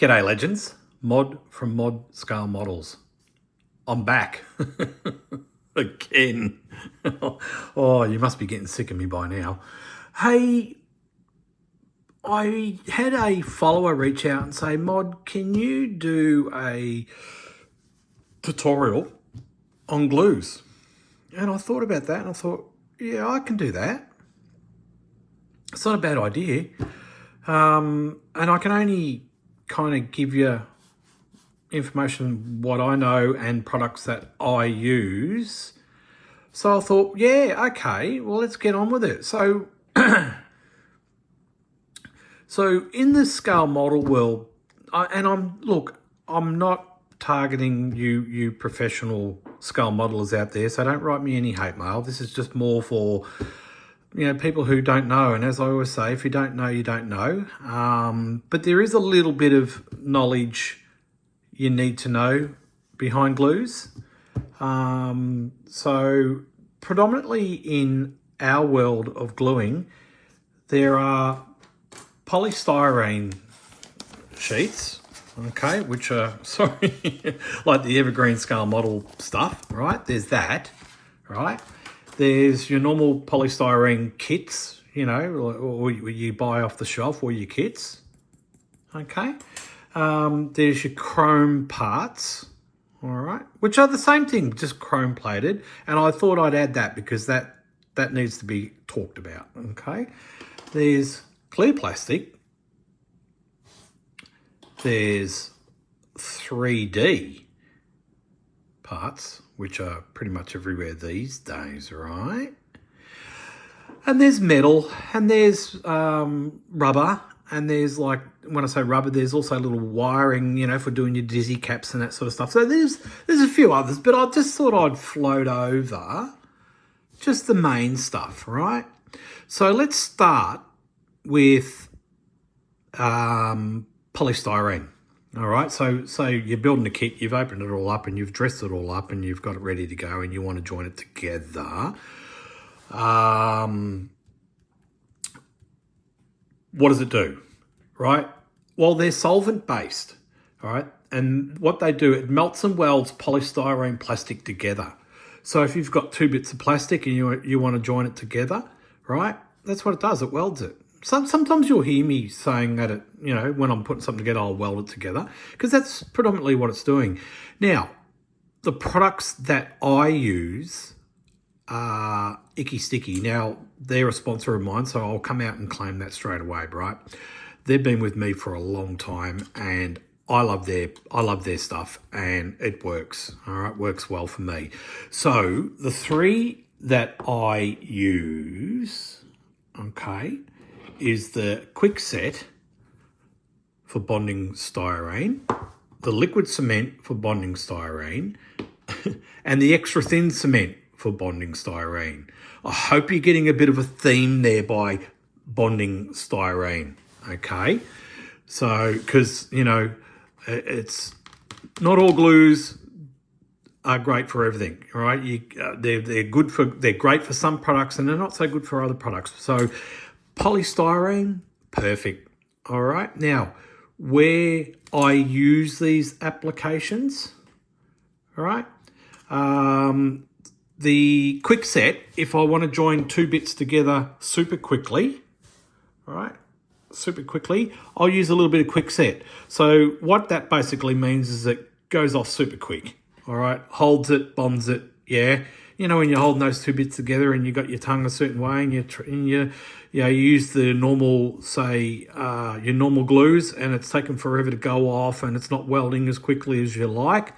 G'day legends, Mod from Mod Scale Models. I'm back again. Oh, you must be getting sick of me by now. Hey, I had a follower reach out and say, Mod, can you do a tutorial on glues? And I thought about that and I thought, yeah, I can do that. It's not a bad idea. And I can only kind of give you information what I know and products that I use. So I thought, yeah, okay, well, let's get on with it. So so in the scale model world, I'm not targeting you professional scale modelers out there, so don't write me any hate mail. This is just more for people who don't know. And as I always say, if you don't know, you don't know. But there is a little bit of knowledge you need to know behind glues. So predominantly in our world of gluing, there are polystyrene sheets, okay, which are, like the evergreen scale model stuff, right? There's that, right? There's your normal polystyrene kits, or you buy off the shelf, or your kits, okay? There's your chrome parts, all right, which are the same thing, just chrome plated. And I thought I'd add that because that needs to be talked about, okay? There's clear plastic. There's 3D parts, which are pretty much everywhere these days, right? And there's metal, and there's rubber, and there's, like, when I say rubber, there's also little wiring, for doing your dizzy caps and that sort of stuff. So there's a few others, but I just thought I'd float over just the main stuff, right? So let's start with polystyrene. All right, so you're building a kit, you've opened it all up and you've dressed it all up and you've got it ready to go and you want to join it together. What does it do, right? Well, they're solvent based, all right? And what they do, it melts and welds polystyrene plastic together. So if you've got two bits of plastic and you want to join it together, right? That's what it does, it welds it. Sometimes you'll hear me saying that when I'm putting something together, I'll weld it together, because that's predominantly what it's doing. Now, the products that I use are Icky Sticky. Now, they're a sponsor of mine, so I'll come out and claim that straight away, right? They've been with me for a long time, and I love their stuff, and it works. All right, works well for me. So the three that I use, okay, is the quick set for bonding styrene, the liquid cement for bonding styrene, and the extra thin cement for bonding styrene. I hope you're getting a bit of a theme there by bonding styrene, okay? So, because, it's not all glues are great for everything, all right? They're great for some products and they're not so good for other products. So polystyrene, perfect. All right. Now, where I use these applications, all right, the quick set, if I want to join two bits together super quickly, all right, I'll use a little bit of quick set. So what that basically means is it goes off super quick, all right, holds it, bonds it, yeah. When you're holding those two bits together and you got your tongue a certain way and you use the normal, say, your normal glues, and it's taken forever to go off and it's not welding as quickly as you like.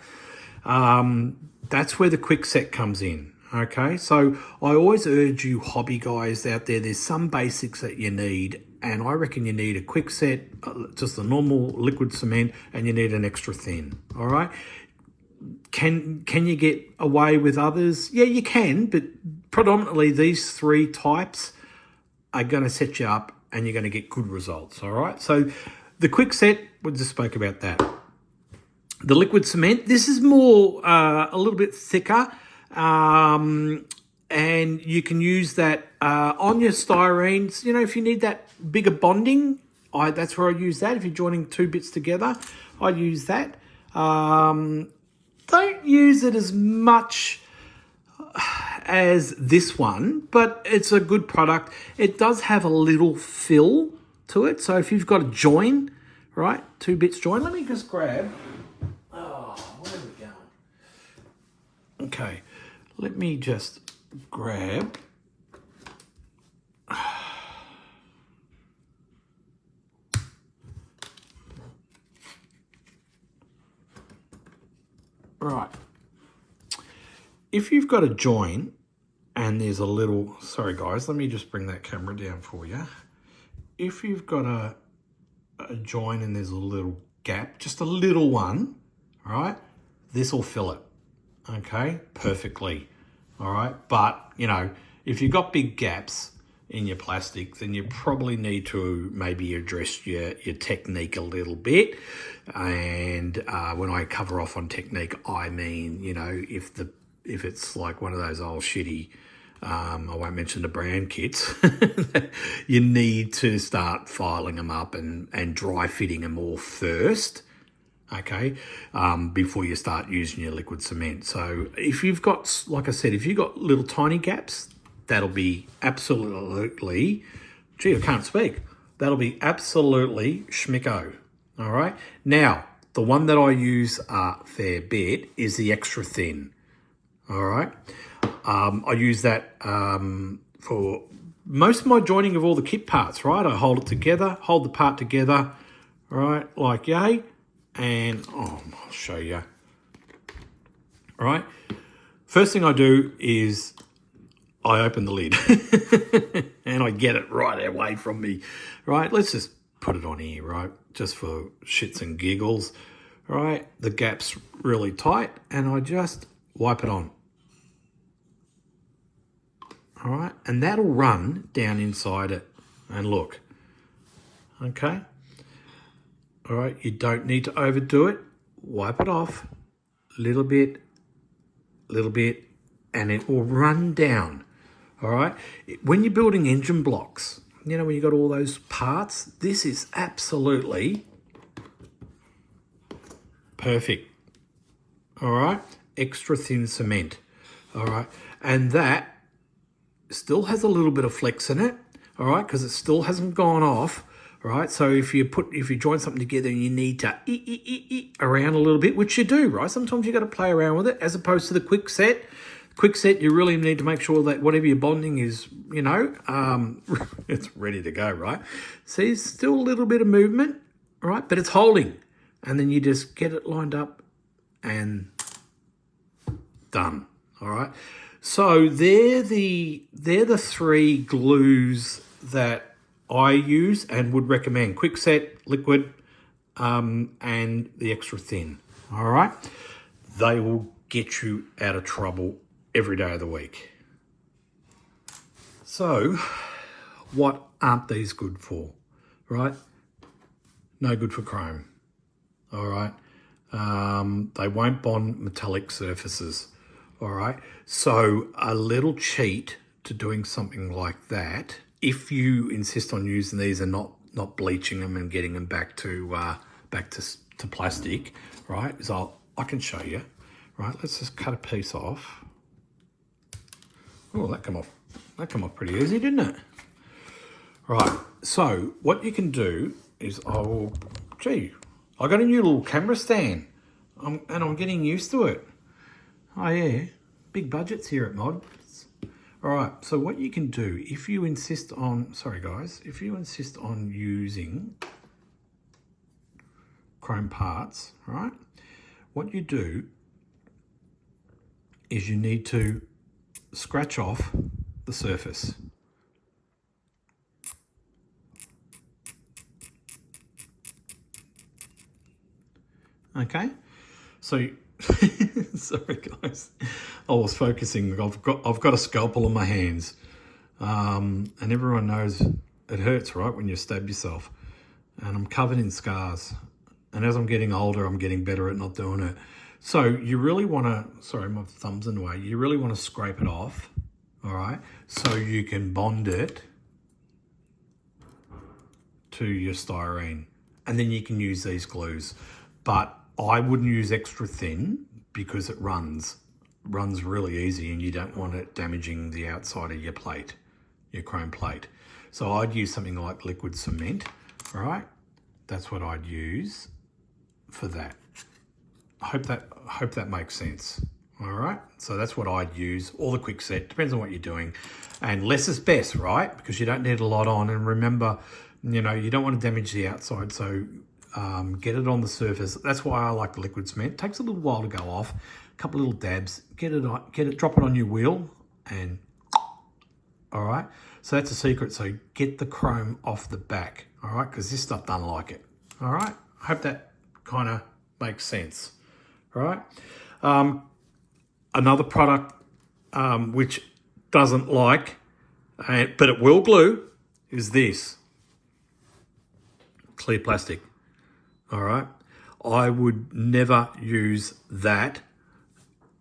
That's where the quick set comes in, okay? So I always urge you hobby guys out there, there's some basics that you need, and I reckon you need a quick set, just a normal liquid cement, and you need an extra thin, all right? Can you get away with others? Yeah, you can, but predominantly these three types are going to set you up and you're going to get good results, all right? So the quick set, we just spoke about that. The liquid cement, this is more a little bit thicker, and you can use that on your styrenes. If you need that bigger bonding, that's where I use that. If you're joining two bits together, I use that. Don't use it as much as this one, but it's a good product. It does have a little fill to it. So if you've got a join, right, two bits join. Let me just grab. Oh, where are we going? Okay, let me just grab. Right. If you've got a join and there's a little, sorry guys, let me just bring that camera down for you. If you've got a join and there's a little gap, just a little one, all right, this will fill it, okay, perfectly, all right. But, you know, if you've got big gaps in your plastic, then you probably need to maybe address your technique a little bit. And when I cover off on technique, I mean, you know, if it's like one of those old shitty, I won't mention the brand kits, you need to start filing them up and dry fitting them all first, okay, before you start using your liquid cement. So if you've got, like I said, if you've got little tiny gaps, that'll be absolutely, gee, I can't speak. That'll be absolutely schmicko, all right? Now, the one that I use a fair bit is the extra thin, all right? I use that for most of my joining of all the kit parts, right? I hold it together, hold the part together, right, like yay, and I'll show you, all right? First thing I do is I open the lid and I get it right away from me, right? Let's just put it on here, right? Just for shits and giggles, right? The gap's really tight and I just wipe it on, all right? And that'll run down inside it and look, okay? All right, you don't need to overdo it. Wipe it off, little bit, and it will run down. All right, when you're building engine blocks, you know, when you've got all those parts, this is absolutely perfect. All right, extra thin cement. All right, and that still has a little bit of flex in it. All right, because it still hasn't gone off. All right, so if you join something together and you need to around a little bit, which you do, right? Sometimes you got to play around with it, as opposed to the quick set. Quick set, you really need to make sure that whatever you're bonding is, you know, it's ready to go, right? See, still a little bit of movement, right? But it's holding. And then you just get it lined up and done, all right? So they're the three glues that I use and would recommend. Quick set, liquid, and the extra thin, all right? They will get you out of trouble every day of the week. So, what aren't these good for, right? No good for chrome, all right? They won't bond metallic surfaces, all right? So, a little cheat to doing something like that, if you insist on using these and not bleaching them and getting them back to plastic, right, is I can show you, right? Let's just cut a piece off. Oh, that come off pretty easy, didn't it? Right, so what you can do is I got a new little camera stand and I'm getting used to it. Oh yeah, big budgets here at Mods. All right, so what you can do, if you insist on, if you insist on using chrome parts, right? What you do is you need to scratch off the surface. Okay, so sorry guys, I was focusing. I've got a scalpel in my hands, and everyone knows it hurts, right, when you stab yourself. And I'm covered in scars. And as I'm getting older, I'm getting better at not doing it. So you really want to, sorry, my thumb's in the way. You really want to scrape it off, all right, so you can bond it to your styrene. And then you can use these glues. But I wouldn't use extra thin because it runs really easy and you don't want it damaging the outside of your plate, your chrome plate. So I'd use something like liquid cement, all right? That's what I'd use for that. I hope that makes sense. All right, so that's what I'd use, or the quick set, depends on what you're doing. And less is best, right? Because you don't need a lot on. And remember, you know, you don't want to damage the outside, so get it on the surface. That's why I like liquid cement. It takes a little while to go off. A couple little dabs, drop it on your wheel, and all right. So that's a secret. So get the chrome off the back, all right? Because this stuff doesn't like it, all right? I hope that kind of makes sense, all right? Another product which doesn't like, but it will glue, is this. Clear plastic, all right? I would never use that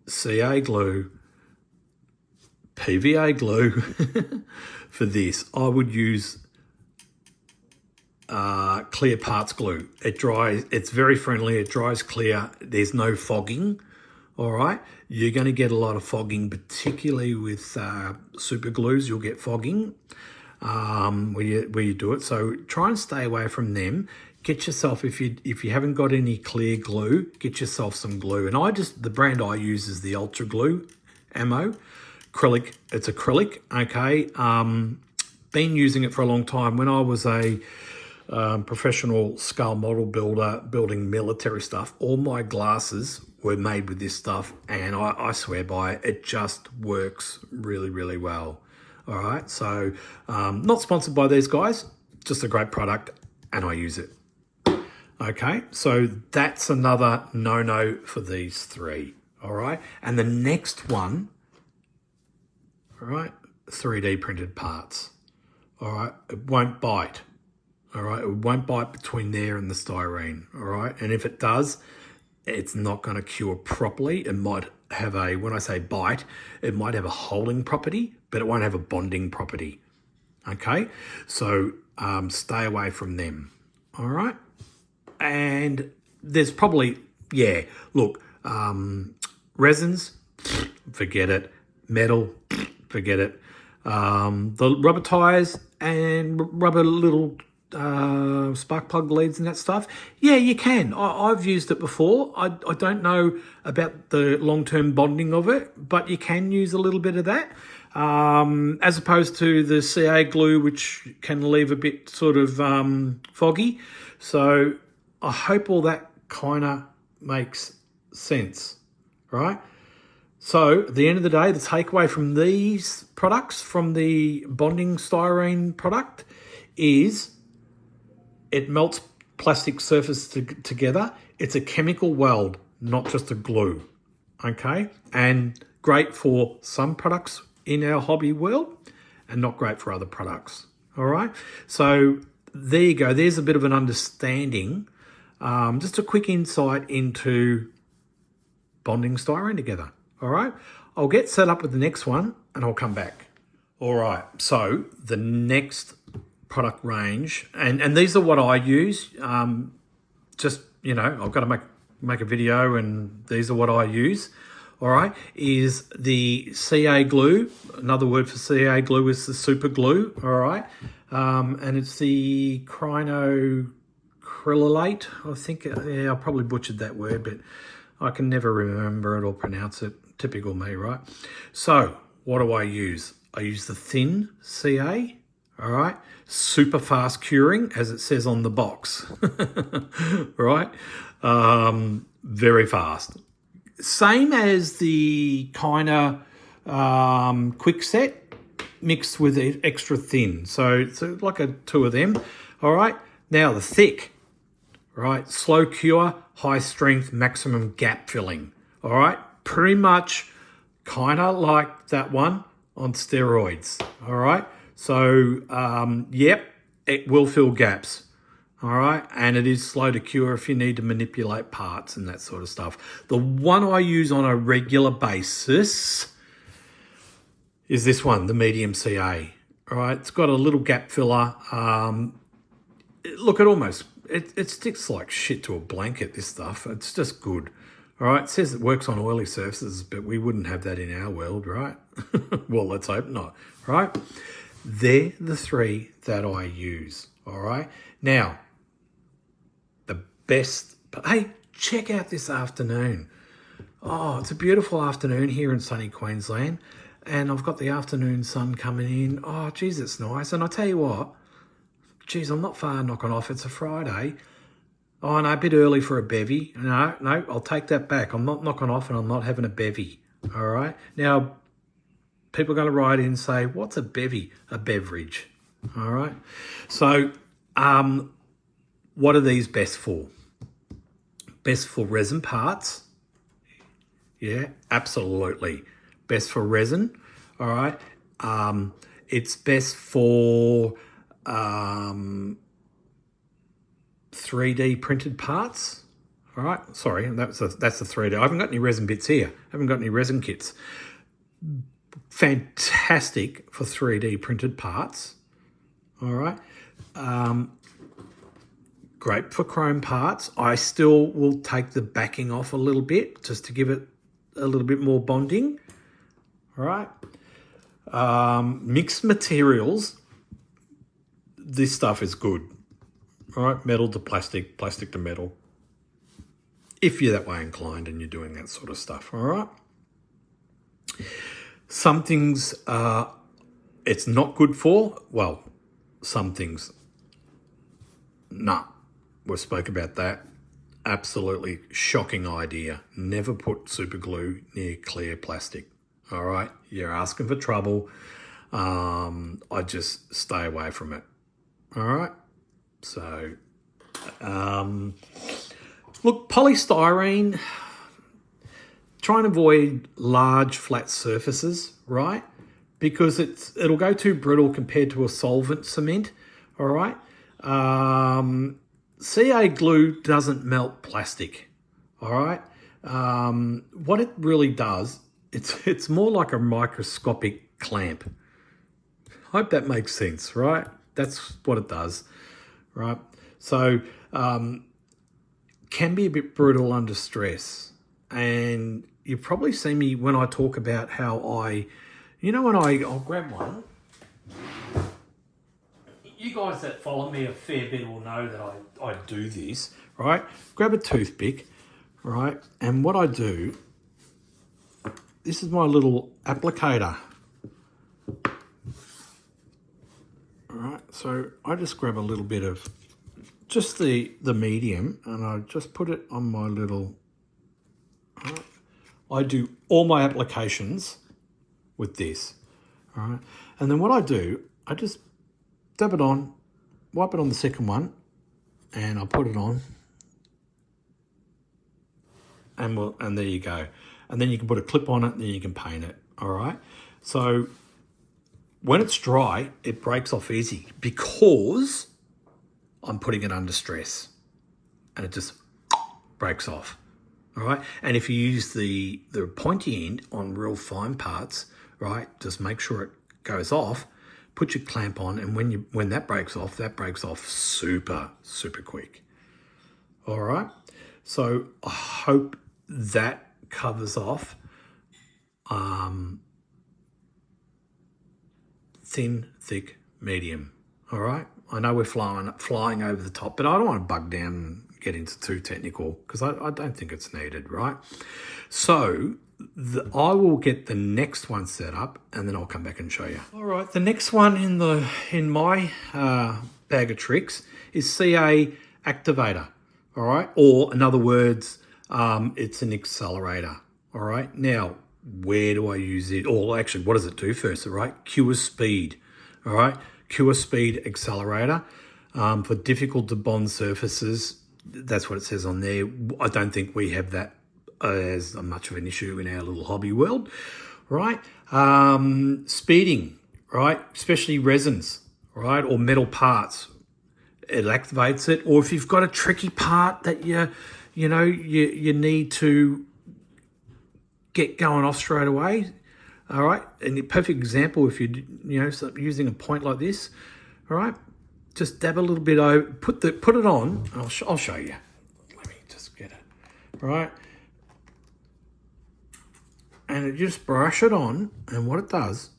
CA glue, PVA glue for this. I would use clear parts glue. It dries, it's very friendly, it dries clear, there's no fogging. All right, you're going to get a lot of fogging, particularly with super glues. You'll get fogging where you do it. So try and stay away from them. Get yourself, if you haven't got any clear glue, get yourself some glue. And the brand I use is the Ultra Glue Ammo acrylic. It's acrylic. Okay, been using it for a long time. When I was a professional scale model builder, building military stuff, all my glasses were made with this stuff, and I swear by it. It just works really, really well. All right, so not sponsored by these guys, just a great product, and I use it. Okay, so that's another no-no for these three. All right, and the next one, all right, 3D printed parts. All right, it won't bite. All right, it won't bite between there and the styrene. All right, and if it does, it's not going to cure properly. It might have a, when I say bite, it might have a holding property, but it won't have a bonding property. Okay, so stay away from them. All right, and there's probably, yeah, look, resins, forget it. Metal, forget it. The rubber tires and rubber little spark plug leads and that stuff, yeah, you can. I've used it before. I don't know about the long-term bonding of it, but you can use a little bit of that, as opposed to the CA glue, which can leave a bit sort of foggy. So I hope all that kind of makes sense, right? So at the end of the day, the takeaway from these products, from the bonding styrene product, is it melts plastic surface together. It's a chemical weld, not just a glue, okay? And great for some products in our hobby world and not great for other products, all right? So there you go. There's a bit of an understanding, just a quick insight into bonding styrene together, all right? I'll get set up with the next one and I'll come back. All right, so the next product range, and these are what I use. Just, you know, I've got to make a video, and these are what I use. All right, is the CA glue. Another word for CA glue is the super glue. All right, and it's the crinocrylate. I think, yeah, I probably butchered that word, but I can never remember it or pronounce it. Typical me, right? So what do I use? I use the thin CA. All right, super fast curing, as it says on the box, right? Very fast. Same as the kind of quick set mixed with extra thin. So it's like two of them. All right, now the thick, right? Slow cure, high strength, maximum gap filling. All right, pretty much kind of like that one on steroids. All right. So, yep, it will fill gaps, all right? And it is slow to cure if you need to manipulate parts and that sort of stuff. The one I use on a regular basis is this one, the medium CA, all right? It's got a little gap filler. look, it sticks like shit to a blanket, this stuff. It's just good. All right, it says it works on oily surfaces, but we wouldn't have that in our world, right? Well, let's hope not, right? They're the three that I use, all right? Now, the best, hey, check out this afternoon. Oh, it's a beautiful afternoon here in sunny Queensland, and I've got the afternoon sun coming in. Oh, geez, it's nice. And I tell you what, geez, I'm not far knocking off. It's a Friday. Oh, no, a bit early for a bevy. No, I'll take that back. I'm not knocking off and I'm not having a bevy. All right. Now, people are going to write in and say, what's a bevy? A beverage. All right. So, what are these best for? Best for resin parts. Yeah, absolutely. Best for resin. All right. It's best for 3D printed parts. All right, sorry, that's the 3D. I haven't got any resin bits here. I haven't got any resin kits. Fantastic for 3D printed parts. All right. Great for chrome parts. I still will take the backing off a little bit just to give it a little bit more bonding. All right. Mixed materials. This stuff is good. All right, metal to plastic, plastic to metal. If you're that way inclined and you're doing that sort of stuff, all right? Some things it's not good for. Well, some things, nah. We spoke about that. Absolutely shocking idea. Never put super glue near clear plastic, all right? You're asking for trouble. I just stay away from it, all right? So, look, polystyrene, try and avoid large flat surfaces, right? Because it'll go too brittle compared to a solvent cement, all right? CA glue doesn't melt plastic, all right? What it really does, it's more like a microscopic clamp. Hope that makes sense, right? That's what it does. Right, so can be a bit brutal under stress, and you probably see me when I talk about how I'll grab one. You guys that follow me a fair bit will know that I do this, right? Grab a toothpick, right, and what I do, this is my little applicator. Right, so I just grab a little bit of just the medium and I just put it on my little, right. I do all my applications with this, all right. And then what I do, I just dab it on, wipe it on the second one and I put it on and there you go. And then you can put a clip on it and then you can paint it, all right. So when it's dry, it breaks off easy because I'm putting it under stress and it just breaks off, all right? And if you use the pointy end on real fine parts, right, just make sure it goes off, put your clamp on, and when that breaks off super, super quick, all right? So I hope that covers off thin, thick, medium, all right? I know we're flying over the top, but I don't want to bug down and get into too technical because I don't think it's needed, right? So I will get the next one set up and then I'll come back and show you. All right, the next one in my bag of tricks is CA Activator, all right? Or in other words, it's an accelerator, all right? Now, where do I use it? Or actually, what does it do first, all right? Cure speed, all right? Cure speed accelerator for difficult to bond surfaces. That's what it says on there. I don't think we have that as much of an issue in our little hobby world, right? Speeding, right? Especially resins, right? Or metal parts. It activates it. Or if you've got a tricky part that you need to get going off straight away, all right? And a perfect example, if you using a point like this, all right? just dab a little bit over, put it on. I'll show you. Let me just get it, right? And you just brush it on, and what it does,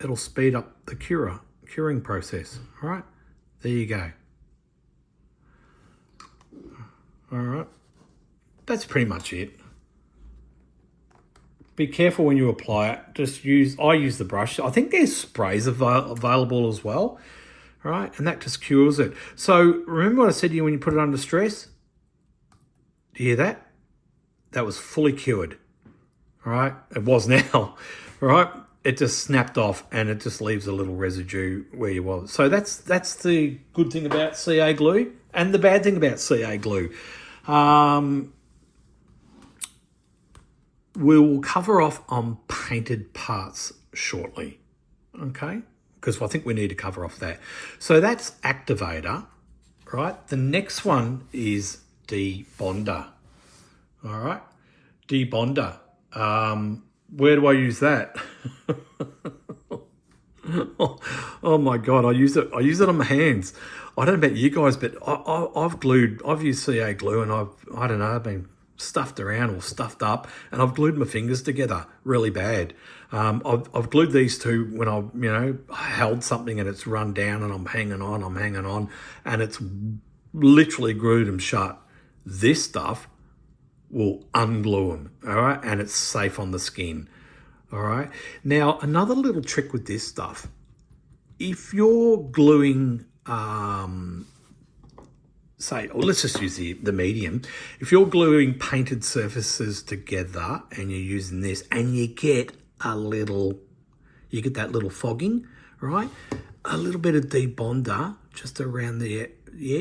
it'll speed up the curing process, all right? There you go. All right, that's pretty much it. Be careful when you apply it. I use the brush. I think there's sprays available as well, all right? And that just cures it. So remember what I said to you when you put it under stress? Do you hear that? That was fully cured. All right, it was now, all right? It just snapped off and it just leaves a little residue where you was. So that's the good thing about CA glue and the bad thing about CA glue. We'll cover off on painted parts shortly, okay? Because I think we need to cover off that. So that's Activator, right? The next one is Debonder, all right? Debonder. Where do I use that? Oh my God, I use it on my hands. I don't know about you guys, but I've used CA glue and I've been stuffed around or stuffed up and I've glued my fingers together really bad. I've glued these two when I held something and it's run down and I'm hanging on and it's literally glued them shut. This stuff will unglue them, all right? And it's safe on the skin, all right? Now, another little trick with this stuff, if you're gluing, let's just use the medium. If you're gluing painted surfaces together and you're using this and you get that little fogging, right? A little bit of Debonder just around there,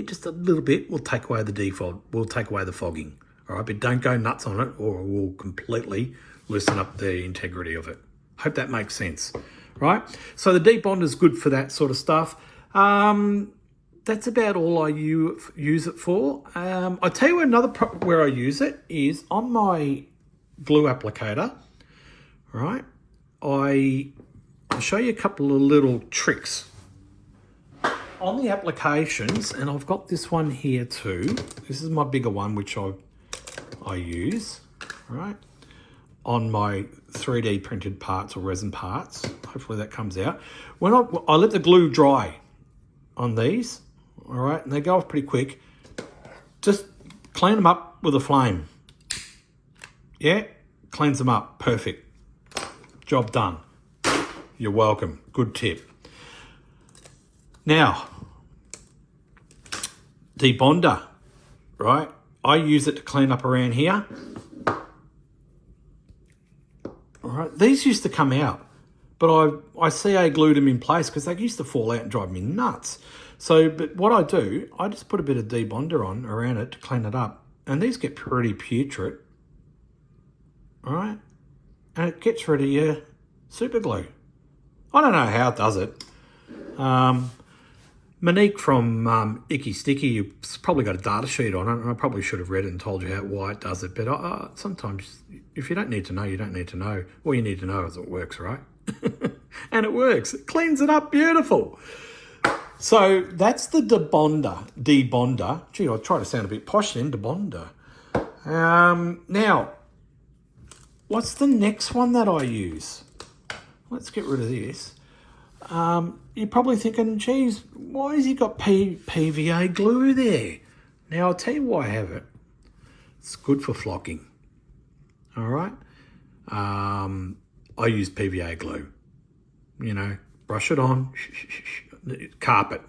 just a little bit will take away the fogging. All right, but don't go nuts on it or it will completely loosen up the integrity of it. Hope that makes sense, right? So the Debonder is good for that sort of stuff. That's about all I use it for. I'll tell you another where I use it is on my glue applicator, right? I'll show you a couple of little tricks. On the applications, and I've got this one here too. This is my bigger one, which I use, right, on my 3D printed parts or resin parts. Hopefully that comes out. When I let the glue dry on these, all right, and they go off pretty quick, just clean them up with a flame. Yeah, cleanse them up, perfect. Job done. You're welcome, good tip. Now, Debonder, right? I use it to clean up around here. All right, these used to come out, but I CA glued them in place because they used to fall out and drive me nuts. So, but what I do, I just put a bit of Debonder on around it to clean it up. And these get pretty putrid, all right? And it gets rid of your super glue. I don't know how it does it. Monique from Icky Sticky, you've probably got a data sheet on it, and I probably should have read it and told you why it does it. But sometimes, if you don't need to know, you don't need to know. All you need to know is it works, right? And it works. It cleans it up beautiful. So that's the Debonder. Gee, I'll try to sound a bit posh then, Debonder. Now, what's the next one that I use? Let's get rid of this. You're probably thinking, geez, why has he got PVA glue there? Now, I'll tell you why I have it. It's good for flocking. All right? I use PVA glue. Brush it on. Carpet.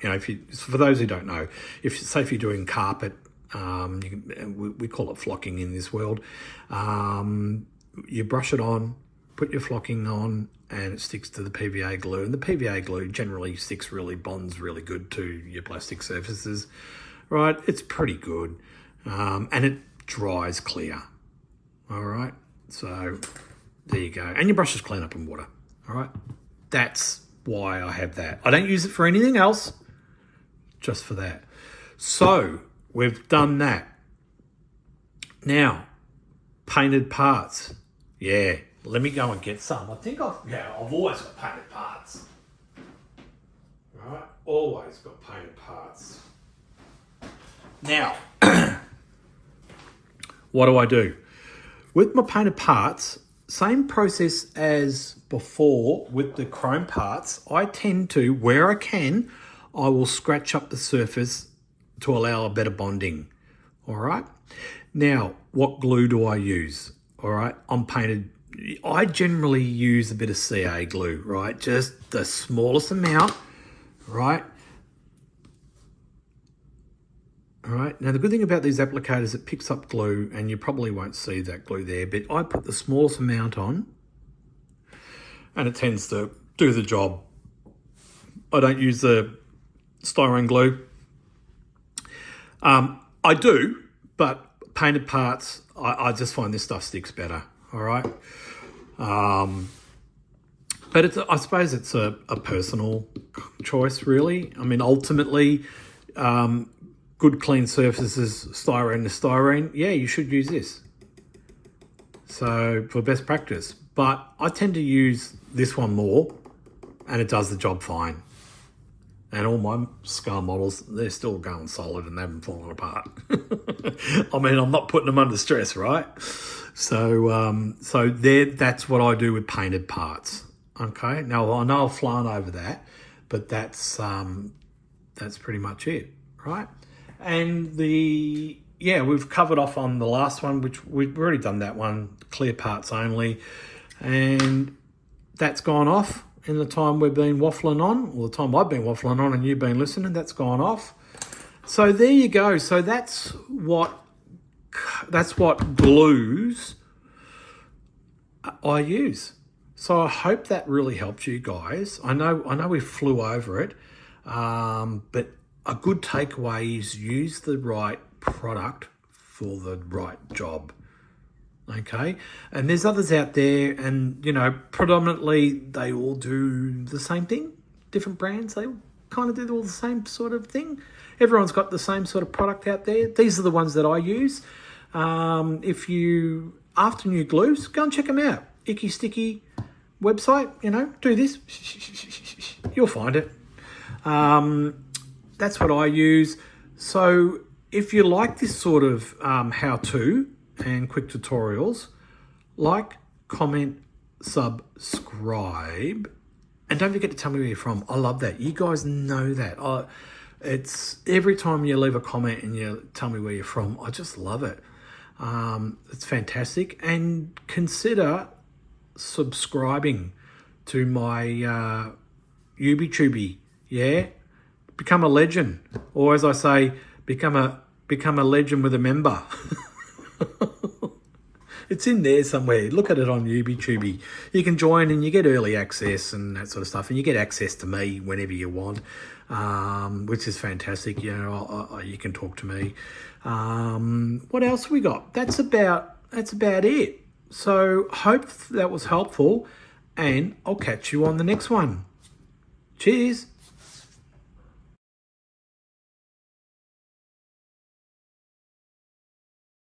For those who don't know, if you're doing carpet, we call it flocking in this world. You brush it on, put your flocking on, and it sticks to the PVA glue. And the PVA glue generally bonds really good to your plastic surfaces, right? It's pretty good. And it dries clear, all right? So there you go. And your brushes clean up in water, all right? That's why I have that. I don't use it for anything else, just for that. So we've done that. Now, painted parts. Yeah, let me go and get some. I think I've always got painted parts. All right, always got painted parts. Now, what do? With my painted parts, same process as before with the chrome parts, I tend to, where I can, I will scratch up the surface to allow a better bonding. All right. Now, what glue do I use? All right. I generally use a bit of CA glue, right? Just the smallest amount, right? All right. Now, the good thing about these applicators, it picks up glue, and you probably won't see that glue there, but I put the smallest amount on, and it tends to do the job. I don't use the styrene glue. I do, but painted parts, I just find this stuff sticks better. All right. But I suppose it's a personal choice, really. I mean, ultimately, good clean surfaces, styrene to styrene, yeah, you should use this. So for best practice, but I tend to use this one more, and it does the job fine. And all my scar models, they're still going solid and they haven't fallen apart. I mean, I'm not putting them under stress, right? So that's what I do with painted parts. Okay. Now I know I've flown over that, but that's pretty much it, right? And we've covered off on the last one, which we've already done that one, clear parts only, and that's gone off. In the time we've been waffling on, or the time I've been waffling on and you've been listening, that's gone off. So there you go. So that's what glues I use. So I hope that really helped you guys. I know we flew over it, but a good takeaway is use the right product for the right job. Okay, and there's others out there, and predominantly they all do the same thing. Different brands, they kind of do all the same sort of thing. Everyone's got the same sort of product out there. These are the ones that I use. If you after new glues, go and check them out. Icky Sticky website, do this, you'll find it. That's what I use. So if you like this sort of how-to and quick tutorials, like, comment, subscribe, and don't forget to tell me where you're from. I love that. You guys know that. It's every time you leave a comment and you tell me where you're from, I just love it. It's fantastic. And consider subscribing to my YouTube. Yeah, become a legend, or as I say, become a legend with a member. It's in there somewhere. Look at it on YouTube. You can join and you get early access and that sort of stuff, and you get access to me whenever you want, which is fantastic. You can talk to me. What else we got? That's about it. So hope that was helpful, and I'll catch you on the next one. Cheers.